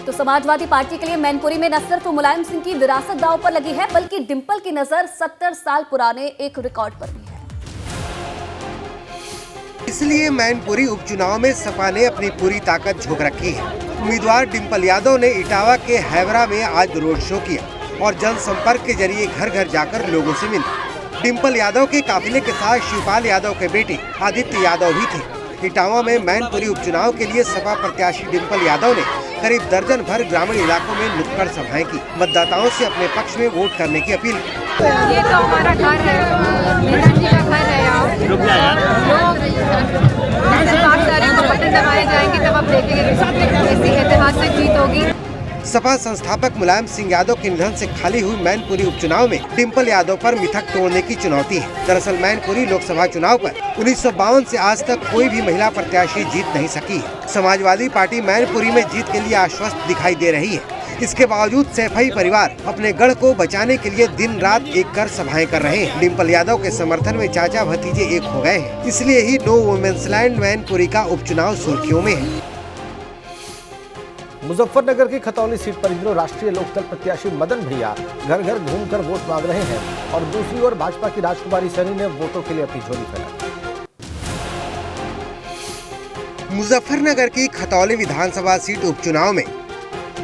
तो समाजवादी पार्टी के लिए मैनपुरी में न सिर्फ मुलायम सिंह की विरासत दांव पर लगी है, बल्कि डिंपल की नजर 70 साल पुराने एक रिकॉर्ड पर भी है। इसलिए मैनपुरी उपचुनाव में सपा ने अपनी पूरी ताकत झोंक रखी है। उम्मीदवार डिंपल यादव ने इटावा के हैवरा में आज रोड शो किया और जनसंपर्क के जरिए घर घर जाकर लोगों से मिली। डिंपल यादव के काफिले के साथ शिवपाल यादव के बेटे आदित्य यादव भी थे। इटावा में मैनपुरी उपचुनाव के लिए सपा प्रत्याशी डिंपल यादव ने करीब दर्जन भर ग्रामीण इलाकों में नुक्कड़ सभाएं की, मतदाताओं से अपने पक्ष में वोट करने की अपील की। ये तो हमारा घर है, नेहरू जी का घर है। बटन दबाए जाएंगे तब आप देखेंगे किसी ऐतिहासिक जीत होगी। सपा संस्थापक मुलायम सिंह यादव के निधन से खाली हुई मैनपुरी उपचुनाव में डिंपल यादव पर मिथक तोड़ने की चुनौती है। दरअसल मैनपुरी लोकसभा चुनाव पर 1952 से आज तक कोई भी महिला प्रत्याशी जीत नहीं सकी है। समाजवादी पार्टी मैनपुरी में जीत के लिए आश्वस्त दिखाई दे रही है। इसके बावजूद सैफई परिवार अपने गढ़ को बचाने के लिए दिन रात एक कर सभाएं कर रहे हैं। डिंपल यादव के समर्थन में चाचा भतीजे एक हो गए हैं। इसलिए ही नो वुमेन्स लैंड मैनपुरी का उपचुनाव सुर्खियों में है। मुजफ्फरनगर की खतौली सीट पर इन राष्ट्रीय लोकदल प्रत्याशी मदन भैया घर घर घूमकर वोट मांग रहे हैं और दूसरी ओर भाजपा की राजकुमारी सैनी ने वोटों के लिए अपनी झोली फैलाई। मुजफ्फरनगर की खतौली विधानसभा सीट उपचुनाव में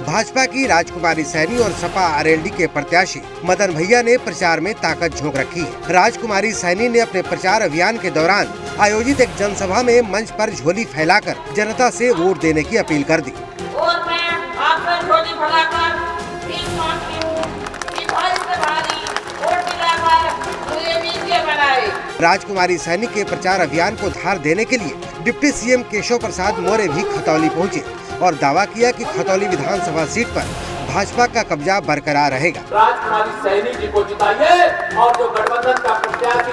भाजपा की राजकुमारी सैनी और सपा आरएलडी के प्रत्याशी मदन भैया ने प्रचार में ताकत झोंक रखी है। राजकुमारी सैनी ने अपने प्रचार अभियान के दौरान आयोजित एक जनसभा में मंच पर झोली फैलाकर जनता से वोट देने की अपील कर दी। और मैं आपसे झोली फैलाकर भीख मांगती हूं कि भारी से भारी वोट दिलाकर मुझे विजयी बनाए। राजकुमारी सैनी के प्रचार अभियान को धार देने के लिए डिप्टी सीएम केशव प्रसाद मौर्य भी खतौली पहुंचे और दावा किया कि खतौली विधानसभा सीट पर भाजपा का कब्जा बरकरार रहेगा। राजकुमारी सैनी जी को जिताइए और जो गठबंधन का प्रत्याशी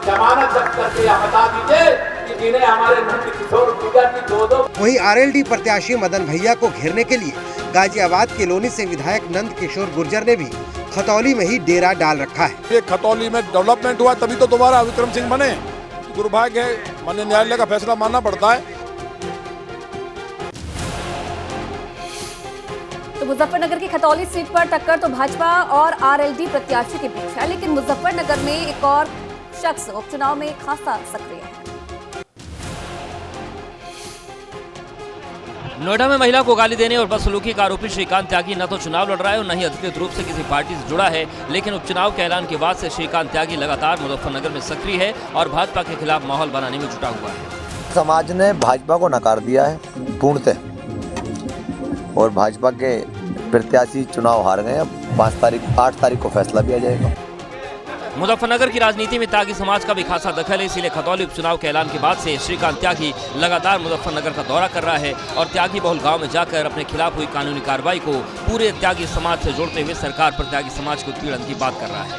जमानत जब्त करके या बता दीजिए कि जिन्हें हमारे नंद किशोर की दो। वहीं आरएलडी प्रत्याशी मदन भैया को घेरने के लिए गाजियाबाद के लोनी से विधायक नंद किशोर गुर्जर ने भी खतौली में ही डेरा डाल रखा है। ये खतौली में डेवलपमेंट हुआ तभी तो दोबारा विक्रम सिंह बने। दुर्भाग्य है, माननीय न्यायालय का फैसला मानना पड़ता है। तो मुजफ्फरनगर की खतौली सीट पर टक्कर तो भाजपा और आरएलडी प्रत्याशी के बीच है, लेकिन मुजफ्फरनगर में एक और शख्स उपचुनाव में खासा सक्रिय है। नोएडा में महिला को गाली देने और बदसलूकी का आरोपी श्रीकांत त्यागी न तो चुनाव लड़ रहा है और न ही अधिकृत रूप से किसी पार्टी से जुड़ा है, लेकिन उपचुनाव के ऐलान के बाद से श्रीकांत त्यागी लगातार मुजफ्फरनगर में सक्रिय है और भाजपा के खिलाफ माहौल बनाने में जुटा हुआ है। समाज ने भाजपा को नकार दिया है पूर्णतः और भाजपा के प्रत्याशी चुनाव हार गए। अब 8 तारीख को फैसला भी आ जाएगा। मुजफ्फरनगर की राजनीति में त्यागी समाज का भी खासा दखल है, इसीलिए खतौली उपचुनाव के ऐलान के बाद से श्रीकांत त्यागी लगातार मुजफ्फरनगर का दौरा कर रहा है और त्यागी बहुल गांव में जाकर अपने खिलाफ हुई कानूनी कार्रवाई को पूरे त्यागी समाज से जोड़ते हुए सरकार पर त्यागी समाज को उत्पीड़न की बात कर रहा है।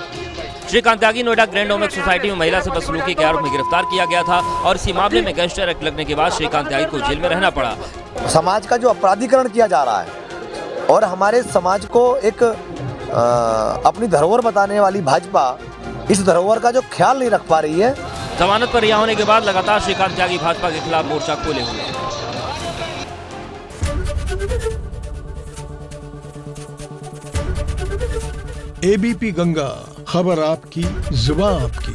श्रीकांत त्यागी नोएडा ग्रैंड ओमेक सोसाइटी में महिला से बदसलूकी के आरोप में गिरफ्तार किया गया था और इसी मामले में गैंगस्टर एक्ट लगने के बाद श्रीकांत त्यागी को जेल में रहना पड़ा। समाज का जो अपराधीकरण किया जा रहा है और हमारे समाज को एक अपनी धरोहर बताने वाली भाजपा इस धरोहर का जो ख्याल नहीं रख पा रही है। जमानत पर रिहा होने के बाद लगातार श्रीकांत त्यागी भाजपा के खिलाफ मोर्चा खोले हुए हैं। एबीपी गंगा, खबर आपकी, जुबान आपकी।